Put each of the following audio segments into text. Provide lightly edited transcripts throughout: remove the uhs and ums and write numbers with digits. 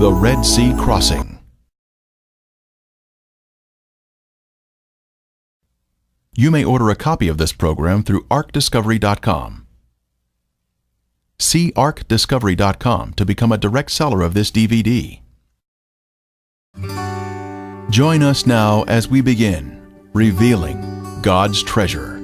The Red Sea Crossing. You may order a copy of this program through ArkDiscovery.com. See ArkDiscovery.com to become a direct seller of this DVD. Join us now as we begin revealing God's treasure.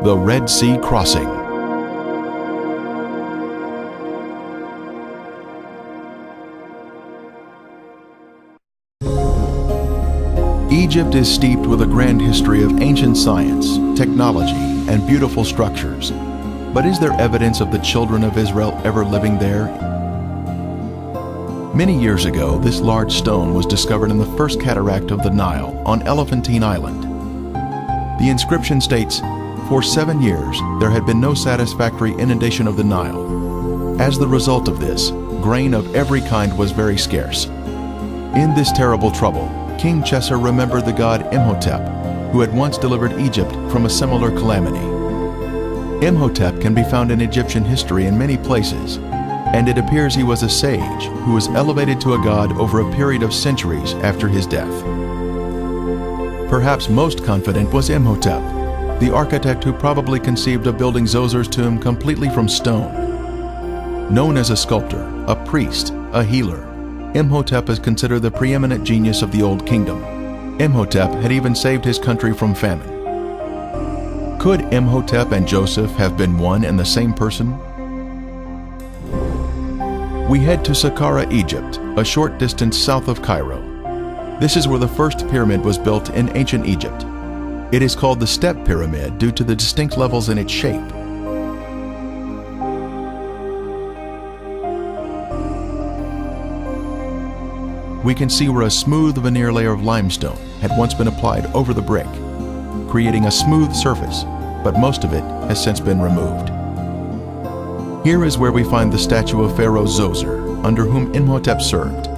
The Red Sea Crossing. Egypt is steeped with a grand history of ancient science, technology, and beautiful structures. But is there evidence of the children of Israel ever living there? Many years ago, this large stone was discovered in the first cataract of the Nile on Elephantine Island. The inscription states, "For 7 years, there had been no satisfactory inundation of the Nile. As the result of this, grain of every kind was very scarce. In this terrible trouble, King Chesser remembered the god Imhotep, who had once delivered Egypt from a similar calamity. Imhotep can be found in Egyptian history in many places, and it appears he was a sage who was elevated to a god over a period of centuries after his death. Perhaps most confident was Imhotep, the architect who probably conceived of building Zozer's tomb completely from stone. Known as a sculptor, a priest, a healer, Imhotep is considered the preeminent genius of the Old Kingdom. Imhotep had even saved his country from famine. Could Imhotep and Joseph have been one and the same person? We head to Saqqara, Egypt, a short distance south of Cairo. This is where the first pyramid was built in ancient Egypt. It is called the Step Pyramid due to the distinct levels in its shape. We can see where a smooth veneer layer of limestone had once been applied over the brick, creating a smooth surface, but most of it has since been removed. Here is where we find the statue of Pharaoh Zoser, under whom Imhotep served.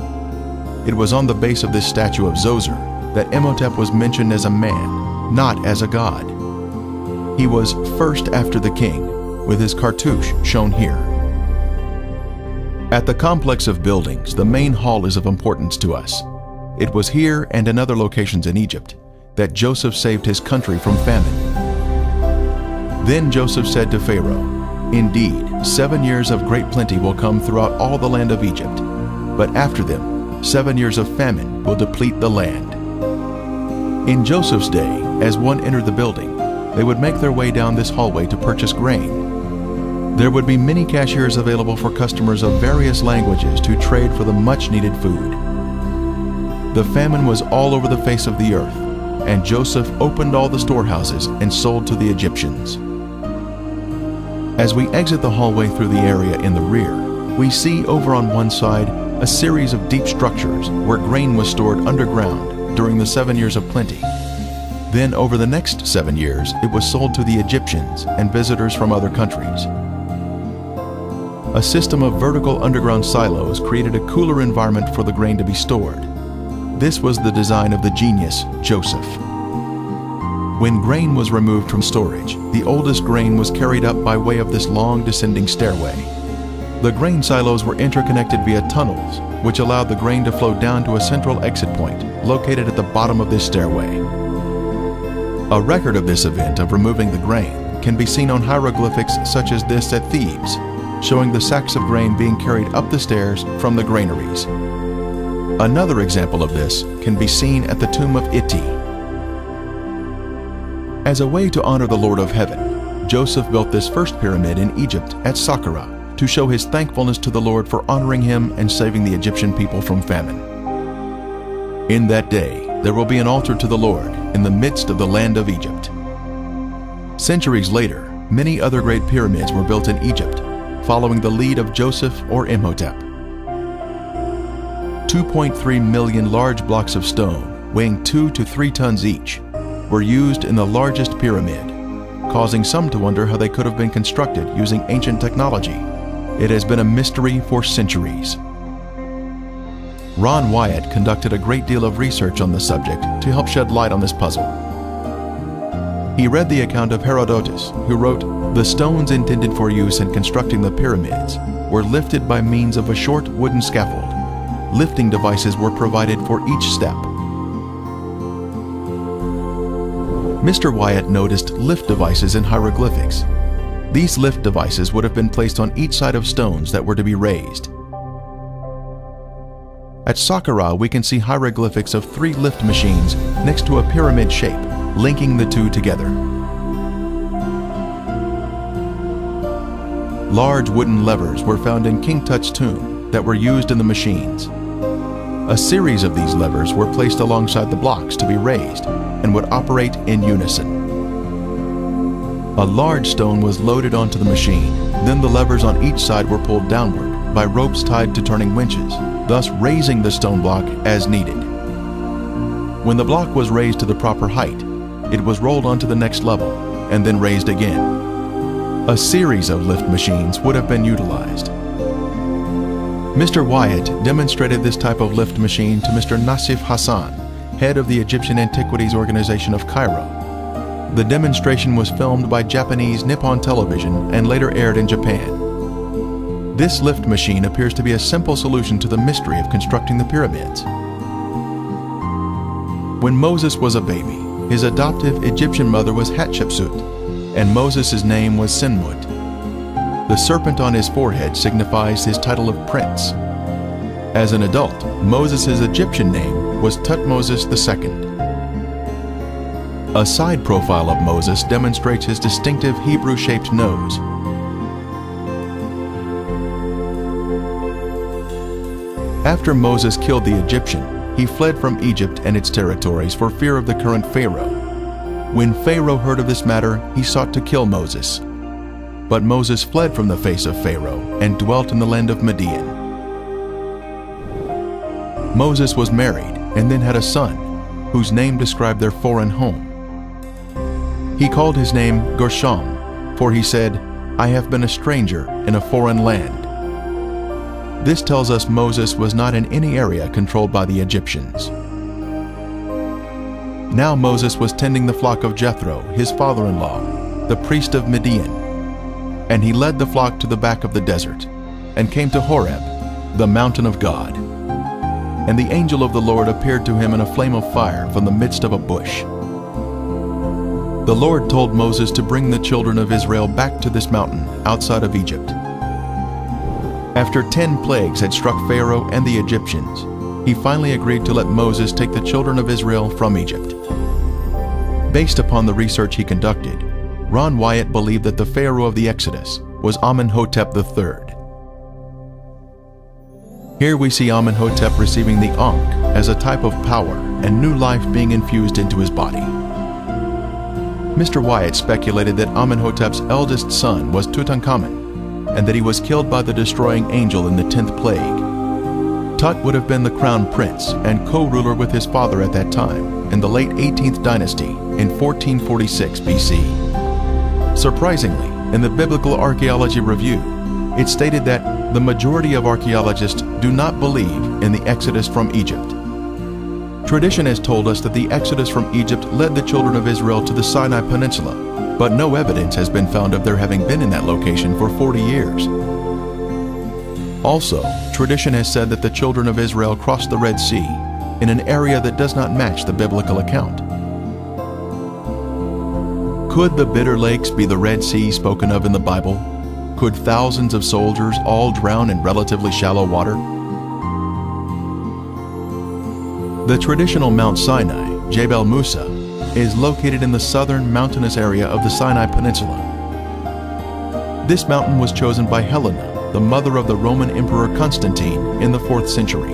It was on the base of this statue of Zoser that Imhotep was mentioned as a man, not as a god. He was first after the king, with his cartouche shown here. At the complex of buildings, the main hall is of importance to us. It was here and in other locations in Egypt that Joseph saved his country from famine. Then Joseph said to Pharaoh, "Indeed, 7 years of great plenty will come throughout all the land of Egypt, but after them 7 years of famine will deplete the land." In Joseph's day, as one entered the building, they would make their way down this hallway to purchase grain. There would be many cashiers available for customers of various languages to trade for the much-needed food. The famine was all over the face of the earth, and Joseph opened all the storehouses and sold to the Egyptians. As we exit the hallway through the area in the rear, we see over on one side a series of deep structures where grain was stored underground during the 7 years of plenty. Then over the next 7 years, it was sold to the Egyptians and visitors from other countries. A system of vertical underground silos created a cooler environment for the grain to be stored. This was the design of the genius, Joseph. When grain was removed from storage, the oldest grain was carried up by way of this long descending stairway. The grain silos were interconnected via tunnels, which allowed the grain to flow down to a central exit point located at the bottom of this stairway. A record of this event of removing the grain can be seen on hieroglyphics such as this at Thebes, showing the sacks of grain being carried up the stairs from the granaries. Another example of this can be seen at the tomb of Iti. As a way to honor the Lord of Heaven, Joseph built this first pyramid in Egypt at Saqqara to show his thankfulness to the Lord for honoring him and saving the Egyptian people from famine. In that day, there will be an altar to the Lord in the midst of the land of Egypt. Centuries later, many other great pyramids were built in Egypt, following the lead of Joseph or Imhotep. 2.3 million large blocks of stone, weighing 2 to 3 tons each, were used in the largest pyramid, causing some to wonder how they could have been constructed using ancient technology. It has been a mystery for centuries. Ron Wyatt conducted a great deal of research on the subject to help shed light on this puzzle. He read the account of Herodotus, who wrote, "The stones intended for use in constructing the pyramids were lifted by means of a short wooden scaffold. Lifting devices were provided for each step." Mr. Wyatt noticed lift devices in hieroglyphics. These lift devices would have been placed on each side of stones that were to be raised. At Saqqara, we can see hieroglyphics of 3 lift machines next to a pyramid shape, linking the two together. Large wooden levers were found in King Tut's tomb that were used in the machines. A series of these levers were placed alongside the blocks to be raised and would operate in unison. A large stone was loaded onto the machine, then the levers on each side were pulled downward by ropes tied to turning winches, thus raising the stone block as needed. When the block was raised to the proper height, it was rolled onto the next level and then raised again. A series of lift machines would have been utilized. Mr. Wyatt demonstrated this type of lift machine to Mr. Nassif Hassan, head of the Egyptian Antiquities Organization of Cairo. The demonstration was filmed by Japanese Nippon Television and later aired in Japan. This lift machine appears to be a simple solution to the mystery of constructing the pyramids. When Moses was a baby, his adoptive Egyptian mother was Hatshepsut, and Moses' name was Senmut. The serpent on his forehead signifies his title of prince. As an adult, Moses' Egyptian name was Tutmosis II. A side profile of Moses demonstrates his distinctive Hebrew-shaped nose. After Moses killed the Egyptian, he fled from Egypt and its territories for fear of the current Pharaoh. When Pharaoh heard of this matter, he sought to kill Moses. But Moses fled from the face of Pharaoh and dwelt in the land of Midian. Moses was married and then had a son, whose name described their foreign home. He called his name Gershom, for he said, "I have been a stranger in a foreign land." This tells us Moses was not in any area controlled by the Egyptians. Now Moses was tending the flock of Jethro, his father-in-law, the priest of Midian. And he led the flock to the back of the desert, and came to Horeb, the mountain of God. And the angel of the Lord appeared to him in a flame of fire from the midst of a bush. The Lord told Moses to bring the children of Israel back to this mountain outside of Egypt. After 10 plagues had struck Pharaoh and the Egyptians, he finally agreed to let Moses take the children of Israel from Egypt. Based upon the research he conducted, Ron Wyatt believed that the Pharaoh of the Exodus was Amenhotep III. Here we see Amenhotep receiving the Ankh as a type of power and new life being infused into his body. Mr. Wyatt speculated that Amenhotep's eldest son was Tutankhamun and that he was killed by the destroying angel in the 10th plague. Tut would have been the crown prince and co-ruler with his father at that time in the late 18th dynasty in 1446 BC. Surprisingly, in the Biblical Archaeology Review, it stated that the majority of archaeologists do not believe in the Exodus from Egypt. Tradition has told us that the Exodus from Egypt led the children of Israel to the Sinai Peninsula, but no evidence has been found of their having been in that location for 40 years. Also, tradition has said that the children of Israel crossed the Red Sea in an area that does not match the biblical account. Could the Bitter Lakes be the Red Sea spoken of in the Bible? Could thousands of soldiers all drown in relatively shallow water? The traditional Mount Sinai, Jebel Musa, is located in the southern mountainous area of the Sinai Peninsula. This mountain was chosen by Helena, the mother of the Roman Emperor Constantine, in the 4th century.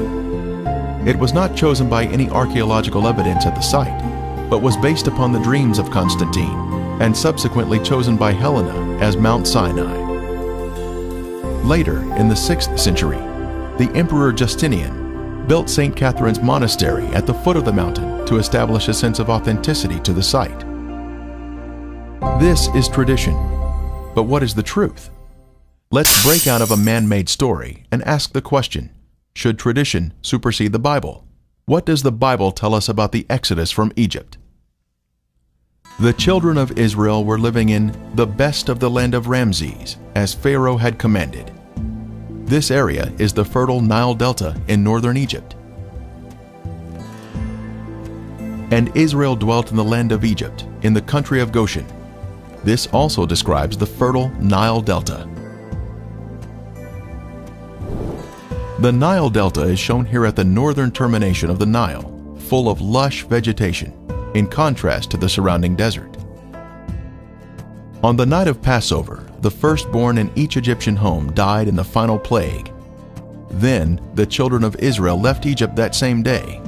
It was not chosen by any archaeological evidence at the site, but was based upon the dreams of Constantine, and subsequently chosen by Helena as Mount Sinai. Later, in the 6th century, the Emperor Justinian built St. Catherine's Monastery at the foot of the mountain to establish a sense of authenticity to the site. This is tradition, but what is the truth? Let's break out of a man-made story and ask the question, should tradition supersede the Bible? What does the Bible tell us about the Exodus from Egypt? The children of Israel were living in the best of the land of Ramses, as Pharaoh had commanded. This area is the fertile Nile Delta in northern Egypt. And Israel dwelt in the land of Egypt, in the country of Goshen. This also describes the fertile Nile Delta. The Nile Delta is shown here at the northern termination of the Nile, full of lush vegetation, in contrast to the surrounding desert. On the night of Passover, the firstborn in each Egyptian home died in the final plague. Then the children of Israel left Egypt that same day.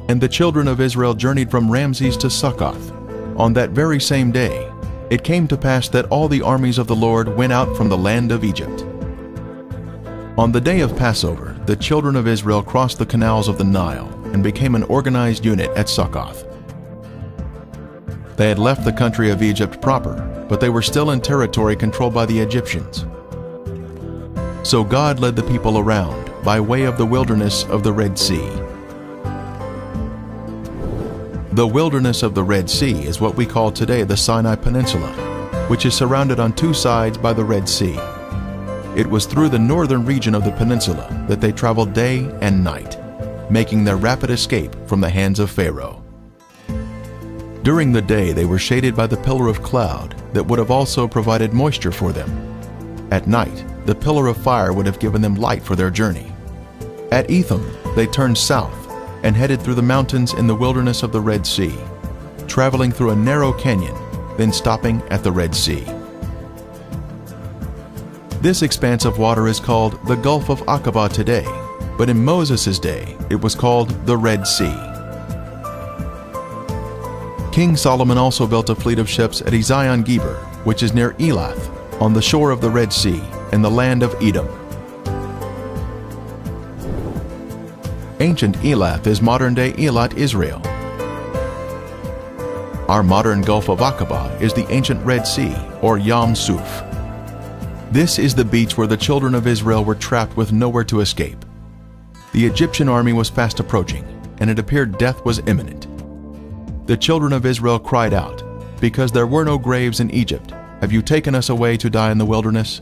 And the children of Israel journeyed from Ramses to Succoth. On that very same day, it came to pass that all the armies of the Lord went out from the land of Egypt. On the day of Passover, the children of Israel crossed the canals of the Nile and became an organized unit at Succoth. They had left the country of Egypt proper, but they were still in territory controlled by the Egyptians. So God led the people around by way of the wilderness of the Red Sea. The wilderness of the Red Sea is what we call today the Sinai Peninsula, which is surrounded on two sides by the Red Sea. It was through the northern region of the peninsula that they traveled day and night, making their rapid escape from the hands of Pharaoh. During the day, they were shaded by the pillar of cloud that would have also provided moisture for them. At night, the pillar of fire would have given them light for their journey. At Etham, they turned south and headed through the mountains in the wilderness of the Red Sea, traveling through a narrow canyon, then stopping at the Red Sea. This expanse of water is called the Gulf of Aqaba today, but in Moses' day, it was called the Red Sea. King Solomon also built a fleet of ships at Ezion-Geber, which is near Elath, on the shore of the Red Sea, in the land of Edom. Ancient Elath is modern-day Eilat, Israel. Our modern Gulf of Aqaba is the ancient Red Sea, or Yam Suf. This is the beach where the children of Israel were trapped with nowhere to escape. The Egyptian army was fast approaching, and it appeared death was imminent. The children of Israel cried out, "Because there were no graves in Egypt, have you taken us away to die in the wilderness?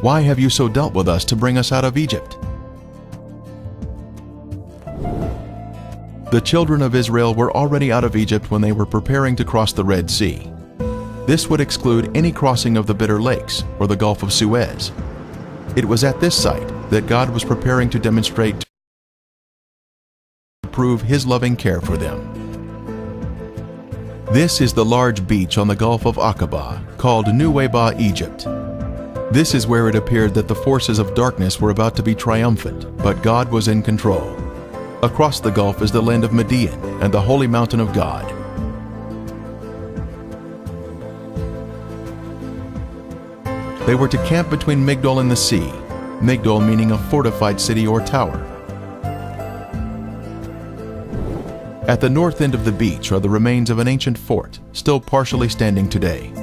Why have you so dealt with us to bring us out of Egypt?" The children of Israel were already out of Egypt when they were preparing to cross the Red Sea. This would exclude any crossing of the Bitter Lakes or the Gulf of Suez. It was at this site that God was preparing to demonstrate to prove His loving care for them. This is the large beach on the Gulf of Aqaba, called Nuweiba, Egypt. This is where it appeared that the forces of darkness were about to be triumphant, but God was in control. Across the Gulf is the land of Midian and the holy mountain of God. They were to camp between Migdol and the sea, Migdol meaning a fortified city or tower. At the north end of the beach are the remains of an ancient fort, still partially standing today.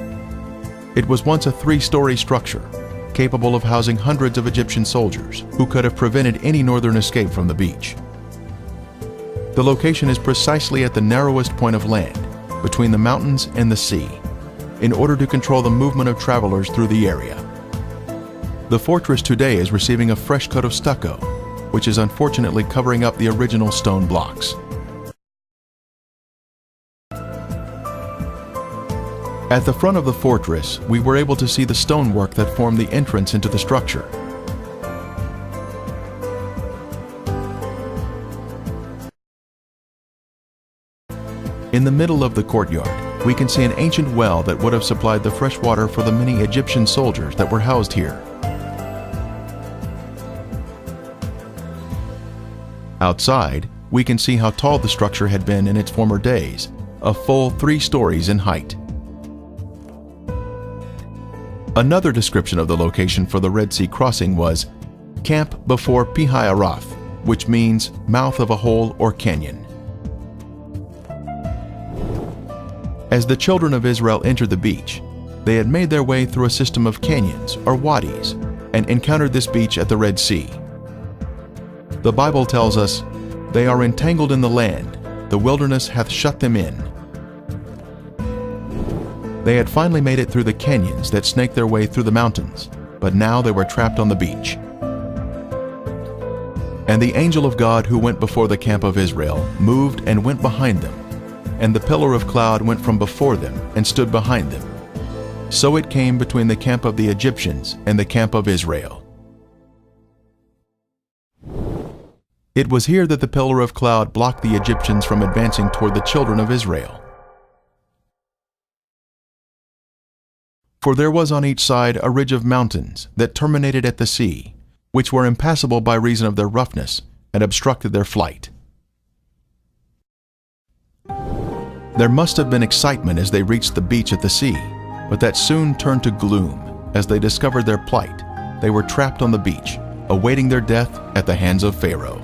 It was once a 3-story structure, capable of housing hundreds of Egyptian soldiers who could have prevented any northern escape from the beach. The location is precisely at the narrowest point of land, between the mountains and the sea, in order to control the movement of travelers through the area. The fortress today is receiving a fresh coat of stucco, which is unfortunately covering up the original stone blocks. At the front of the fortress, we were able to see the stonework that formed the entrance into the structure. In the middle of the courtyard, we can see an ancient well that would have supplied the fresh water for the many Egyptian soldiers that were housed here. Outside, we can see how tall the structure had been in its former days, a full 3 stories in height. Another description of the location for the Red Sea crossing was camp before Pi-Hahiroth, which means mouth of a hole or canyon. As the children of Israel entered the beach, they had made their way through a system of canyons or wadis and encountered this beach at the Red Sea. The Bible tells us, "They are entangled in the land, the wilderness hath shut them in." They had finally made it through the canyons that snaked their way through the mountains, but now they were trapped on the beach. And the angel of God who went before the camp of Israel moved and went behind them, and the pillar of cloud went from before them and stood behind them. So it came between the camp of the Egyptians and the camp of Israel. It was here that the pillar of cloud blocked the Egyptians from advancing toward the children of Israel. For there was on each side a ridge of mountains that terminated at the sea, which were impassable by reason of their roughness and obstructed their flight. There must have been excitement as they reached the beach at the sea, but that soon turned to gloom as they discovered their plight. They were trapped on the beach, awaiting their death at the hands of Pharaoh.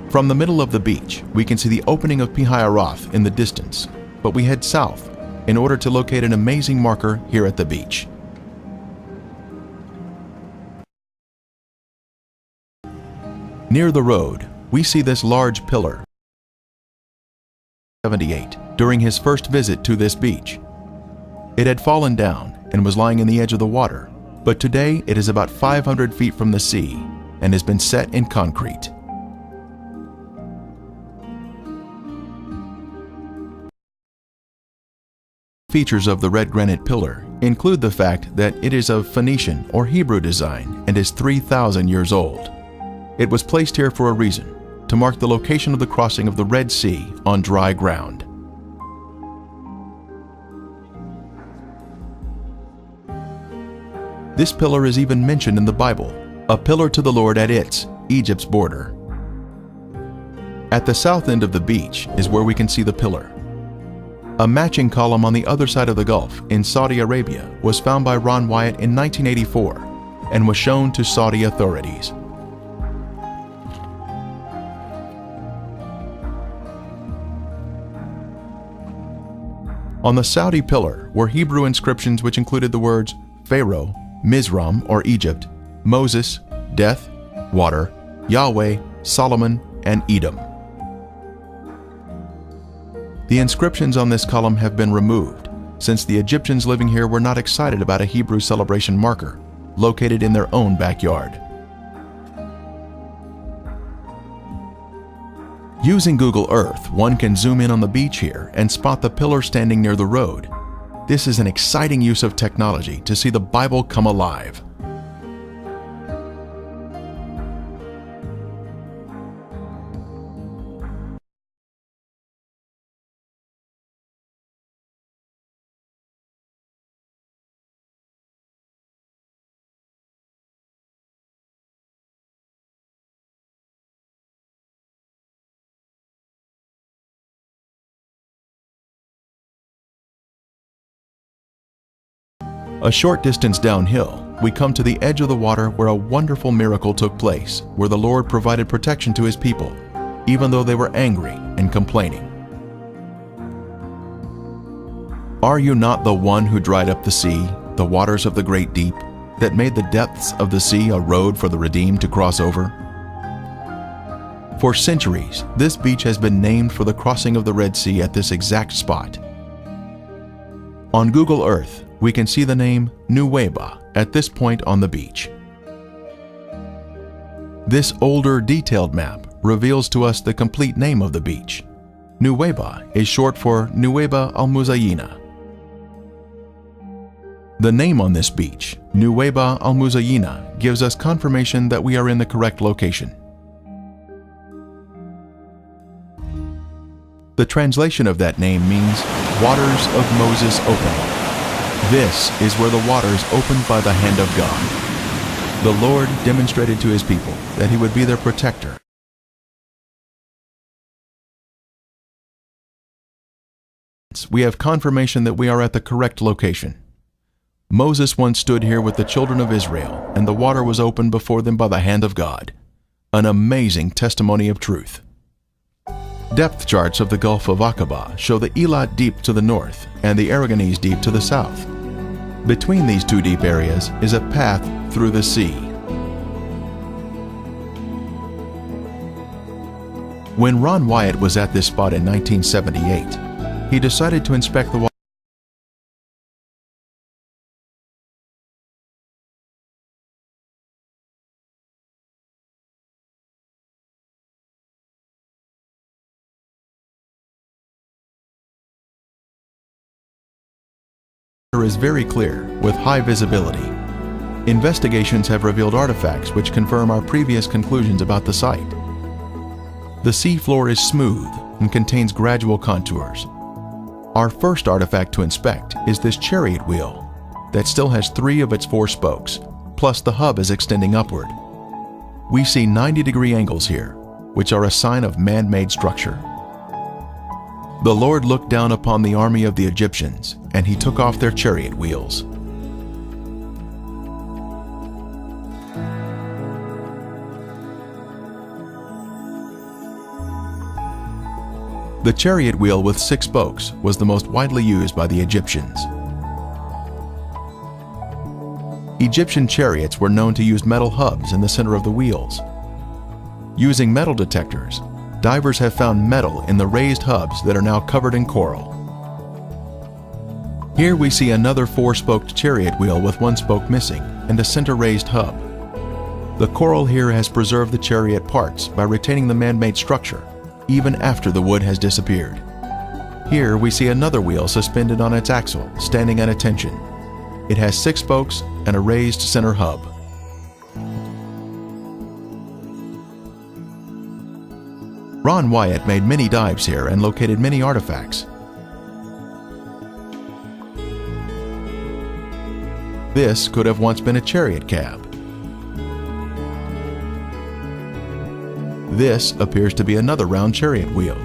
From the middle of the beach, we can see the opening of Pi-Hahiroth in the distance, but we head south in order to locate an amazing marker here at the beach. Near the road, we see this large pillar. 78 during his first visit to this beach. It had fallen down and was lying in the edge of the water, but today it is about 500 feet from the sea and has been set in concrete. Features of the red granite pillar include the fact that it is of Phoenician or Hebrew design and is 3,000 years old. It was placed here for a reason, to mark the location of the crossing of the Red Sea on dry ground. This pillar is even mentioned in the Bible, a pillar to the Lord at Itz, Egypt's border. At the south end of the beach is where we can see the pillar. A matching column on the other side of the Gulf in Saudi Arabia was found by Ron Wyatt in 1984 and was shown to Saudi authorities. On the Saudi pillar were Hebrew inscriptions which included the words Pharaoh, Mizraim or Egypt, Moses, death, water, Yahweh, Solomon, and Edom. The inscriptions on this column have been removed, since the Egyptians living here were not excited about a Hebrew celebration marker, located in their own backyard. Using Google Earth, one can zoom in on the beach here and spot the pillar standing near the road. This is an exciting use of technology to see the Bible come alive. A short distance downhill, we come to the edge of the water where a wonderful miracle took place, where the Lord provided protection to His people, even though they were angry and complaining. Are you not the one who dried up the sea, the waters of the great deep, that made the depths of the sea a road for the redeemed to cross over? For centuries, this beach has been named for the crossing of the Red Sea at this exact spot. On Google Earth, we can see the name Nuweiba at this point on the beach. This older, detailed map reveals to us the complete name of the beach. Nuweiba is short for Nuweiba al-Muzayina. The name on this beach, Nuweiba al-Muzayina, gives us confirmation that we are in the correct location. The translation of that name means waters of Moses opening. This is where the waters opened by the hand of God. The Lord demonstrated to His people that He would be their protector. We have confirmation that we are at the correct location. Moses once stood here with the children of Israel, and the water was opened before them by the hand of God. An amazing testimony of truth. Depth charts of the Gulf of Aqaba show the Eilat Deep to the north and the Aragonese Deep to the south. Between these two deep areas is a path through the sea. When Ron Wyatt was at this spot in 1978, he decided to inspect the water. Is very clear, with high visibility. Investigations have revealed artifacts which confirm our previous conclusions about the site. The sea floor is smooth and contains gradual contours. Our first artifact to inspect is this chariot wheel that still has 3 of its 4 spokes, plus the hub is extending upward. We see 90-degree angles here, which are a sign of man-made structure. The Lord looked down upon the army of the Egyptians, and He took off their chariot wheels. The chariot wheel with 6 spokes was the most widely used by the Egyptians. Egyptian chariots were known to use metal hubs in the center of the wheels. Using metal detectors, divers have found metal in the raised hubs that are now covered in coral. Here we see another 4-spoked chariot wheel with 1 spoke missing and a center raised hub. The coral here has preserved the chariot parts by retaining the man-made structure, even after the wood has disappeared. Here we see another wheel suspended on its axle, standing at attention. It has 6 spokes and a raised center hub. Ron Wyatt made many dives here and located many artifacts. This could have once been a chariot cab. This appears to be another round chariot wheel.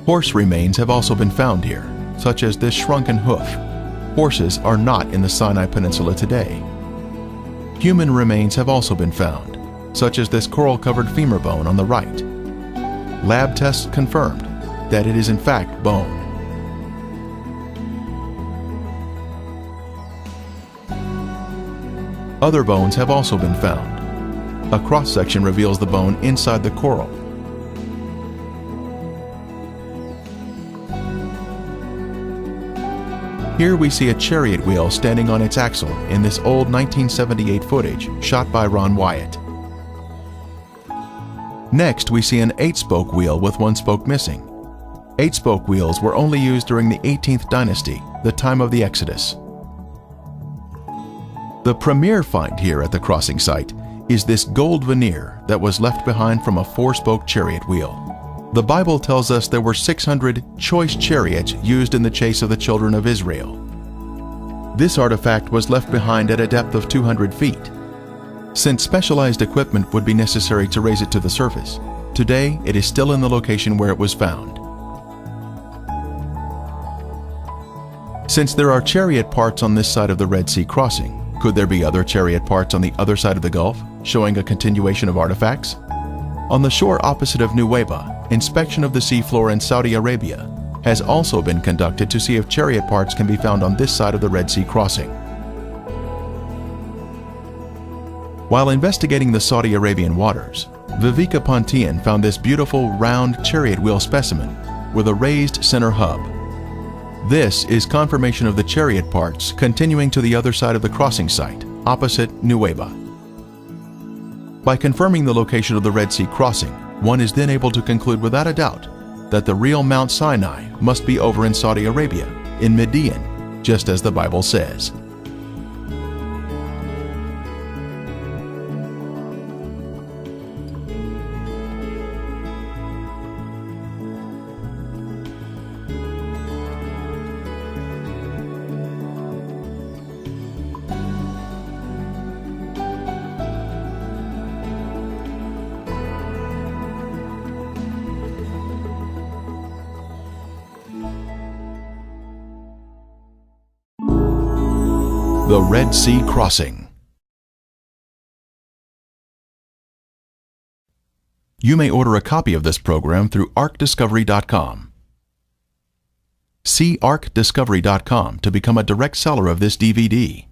Horse remains have also been found here, such as this shrunken hoof. Horses are not in the Sinai Peninsula today. Human remains have also been found, such as this coral-covered femur bone on the right. Lab tests confirmed that it is in fact bone. Other bones have also been found. A cross-section reveals the bone inside the coral. Here we see a chariot wheel standing on its axle in this old 1978 footage shot by Ron Wyatt. Next, we see an 8-spoke wheel with 1 spoke missing. 8-spoke wheels were only used during the 18th dynasty, the time of the Exodus. The premier find here at the crossing site is this gold veneer that was left behind from a 4-spoke chariot wheel. The Bible tells us there were 600 choice chariots used in the chase of the children of Israel. This artifact was left behind at a depth of 200 feet. Since specialized equipment would be necessary to raise it to the surface, Today, it is still in the location where it was found. Since there are chariot parts on this side of the Red Sea crossing, could there be other chariot parts on the other side of the Gulf, showing a continuation of artifacts? On the shore opposite of Nuweiba, inspection of the seafloor in Saudi Arabia has also been conducted to see if chariot parts can be found on this side of the Red Sea crossing. While investigating the Saudi Arabian waters, Viveka Pontian found this beautiful round chariot wheel specimen with a raised center hub. This is confirmation of the chariot parts continuing to the other side of the crossing site, opposite Nuweiba. By confirming the location of the Red Sea crossing, one is then able to conclude without a doubt that the real Mount Sinai must be over in Saudi Arabia, in Midian, just as the Bible says. The Red Sea Crossing. You may order a copy of this program through ArkDiscovery.com. See ArkDiscovery.com to become a direct seller of this DVD.